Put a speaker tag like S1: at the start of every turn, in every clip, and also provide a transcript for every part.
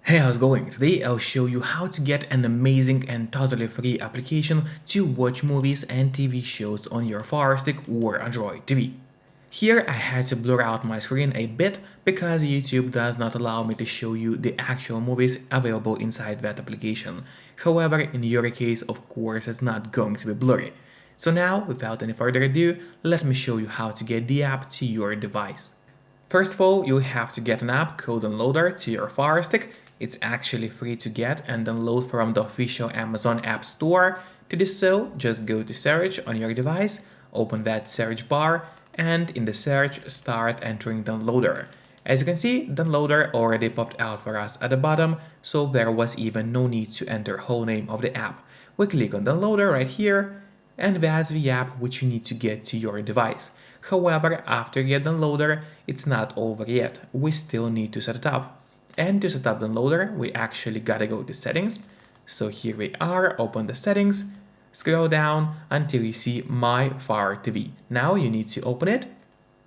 S1: Hey, how's it going? Today I'll show you how to get an amazing and totally free application to watch movies and TV shows on your Firestick or Android TV. Here I had to blur out my screen a bit because YouTube does not allow me to show you the actual movies available inside that application. However, in your case, of course, it's not going to be blurry. So now, without any further ado, let me show you how to get the app to your device. First of all, you have to get an app called Downloader to your Fire Stick. It's actually free to get and download from the official Amazon App Store. To do so, just go to search on your device, open that search bar, and in the search, start entering Downloader. As you can see, Downloader already popped out for us at the bottom, so there was even no need to enter whole name of the app. We click on Downloader right here, and that's the app which you need to get to your device. However, after you get Downloader, it's not over yet. We still need to set it up. And to set up Downloader, we actually gotta go to Settings. So here we are, open the Settings, scroll down until you see My Fire TV. Now you need to open it.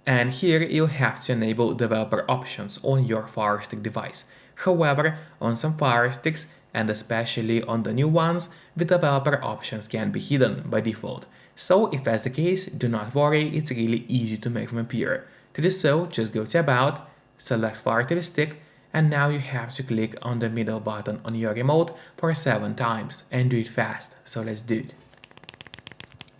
S1: And here you have to enable developer options on your Fire Stick device. However, on some Fire Sticks, and especially on the new ones, the developer options can be hidden by default. So if that's the case, do not worry, it's really easy to make them appear. To do so, just go to About, select Fire TV Stick, and now you have to click on the middle button on your remote for 7 times and do it fast. So let's do it.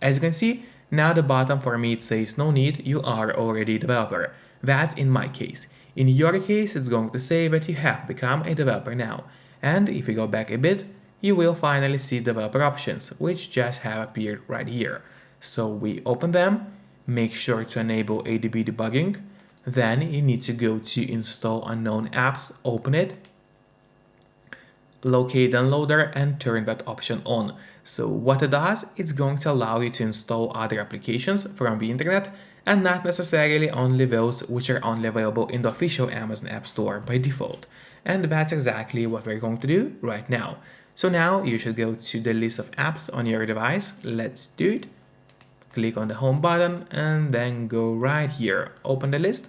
S1: As you can see, now the bottom for me it says no need, you are already a developer. That's in my case. In your case, it's going to say that you have become a developer now. And if you go back a bit, you will finally see developer options, which just have appeared right here. So we open them, make sure to enable ADB debugging, then you need to go to install unknown apps, open it, locate Downloader and turn that option on. So what it does, it's going to allow you to install other applications from the internet and not necessarily only those which are only available in the official Amazon App Store by default. And that's exactly what we're going to do right now. So now you should go to the list of apps on your device. Let's do it. Click on the home button and then go right here, open the list.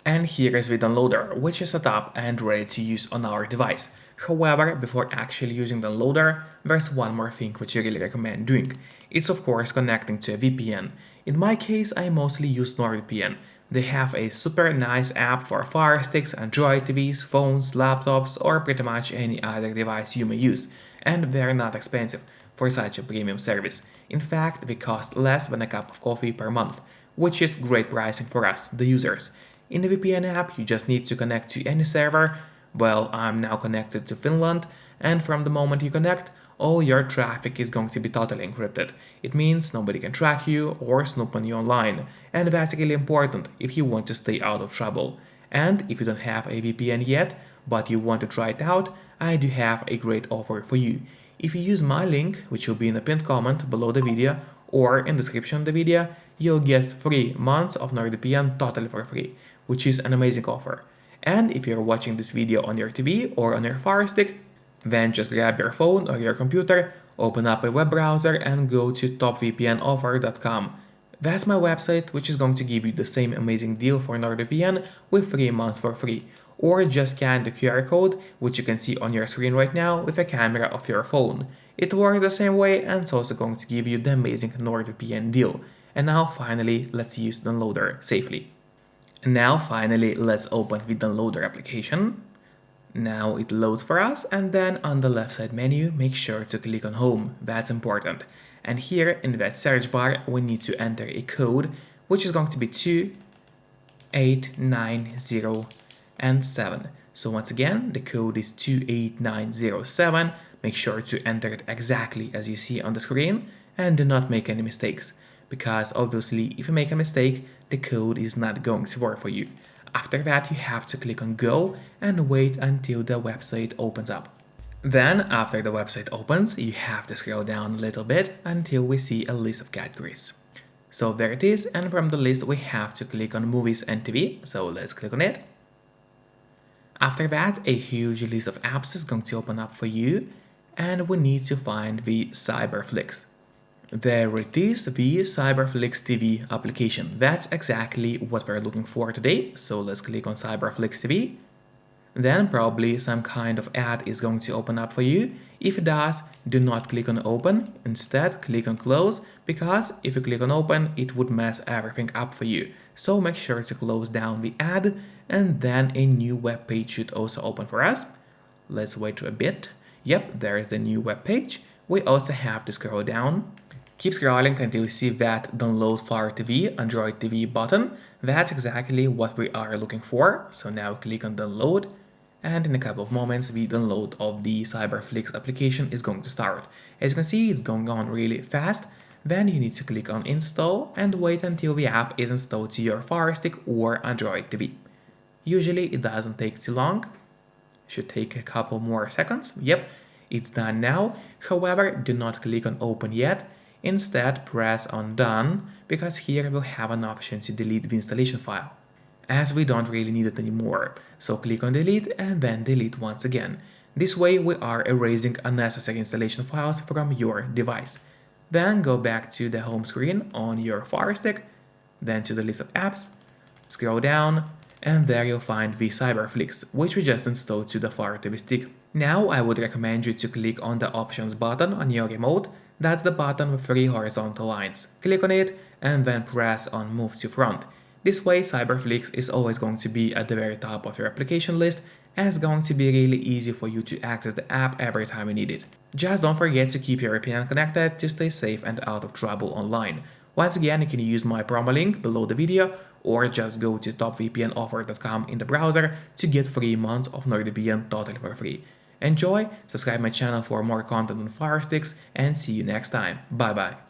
S1: And here is the Downloader, which is set up and ready to use on our device. However, before actually using Downloader, there's one more thing which I really recommend doing. It's of course connecting to a VPN. In my case, I mostly use NordVPN. They have a super nice app for Fire Sticks, Android TVs, phones, laptops, or pretty much any other device you may use. And they're not expensive for such a premium service. In fact, they cost less than a cup of coffee per month, which is great pricing for us, the users. In the VPN app, you just need to connect to any server. Well, I'm now connected to Finland, and from the moment you connect, all your traffic is going to be totally encrypted. It means nobody can track you or snoop on you online, and that's really important if you want to stay out of trouble. And if you don't have a VPN yet, but you want to try it out, I do have a great offer for you. If you use my link, which will be in the pinned comment below the video or in the description of the video, you'll get 3 months of NordVPN totally for free, which is an amazing offer. And if you're watching this video on your TV or on your Fire Stick, then just grab your phone or your computer, open up a web browser and go to topvpnoffer.com. That's my website, which is going to give you the same amazing deal for NordVPN with 3 months for free. Or just scan the QR code, which you can see on your screen right now with a camera of your phone. It works the same way and it's also going to give you the amazing NordVPN deal. And now finally, let's use Downloader safely. And now finally, let's open the Downloader application. Now it loads for us, and then on the left side menu, make sure to click on Home, that's important. And here in that search bar, we need to enter a code, which is going to be 2890 and 7. So once again, the code is 28907. Make sure to enter it exactly as you see on the screen, and do not make any mistakes, because obviously if you make a mistake, the code is not going to work for you. After that, you have to click on Go and wait until the website opens up. Then, after the website opens, you have to scroll down a little bit until we see a list of categories. So there it is, and from the list we have to click on Movies and TV, so let's click on it. After that, a huge list of apps is going to open up for you, and we need to find the cyberflix. There it is, the cyberflix TV application. That's exactly what we're looking for today. So let's click on cyberflix TV. Then probably some kind of ad is going to open up for you. If it does, do not click on open, instead click on close, because if you click on open it would mess everything up for you. So make sure to close down the ad, and then a new web page should also open for us. Let's wait a bit. Yep, there is the new web page. We also have to scroll down. Keep scrolling until you see that download Fire TV, Android TV button. That's exactly what we are looking for. So now click on download, and in a couple of moments the download of the cyberflix application is going to start. As you can see, it's going on really fast. Then you need to click on install and wait until the app is installed to your Firestick or Android TV. Usually it doesn't take too long. Should take a couple more seconds. Yep, it's done now. However, do not click on open yet. Instead, press on done, because here we'll have an option to delete the installation file, as we don't really need it anymore. So click on delete and then delete once again. This way we are erasing unnecessary installation files from your device. Then go back to the home screen on your Firestick, then to the list of apps, scroll down, and there you'll find the cyberflix, which we just installed to the Fire TV stick. Now I would recommend you to click on the options button on your remote. That's the button with 3 horizontal lines. Click on it and then press on move to front. This way cyberflix is always going to be at the very top of your application list, and it's going to be really easy for you to access the app every time you need it. Just don't forget to keep your VPN connected to stay safe and out of trouble online. Once again, you can use my promo link below the video, or just go to topvpnoffer.com in the browser to get 3 months of NordVPN totally for free. Enjoy, subscribe my channel for more content on Fire Sticks, and see you next time. Bye bye.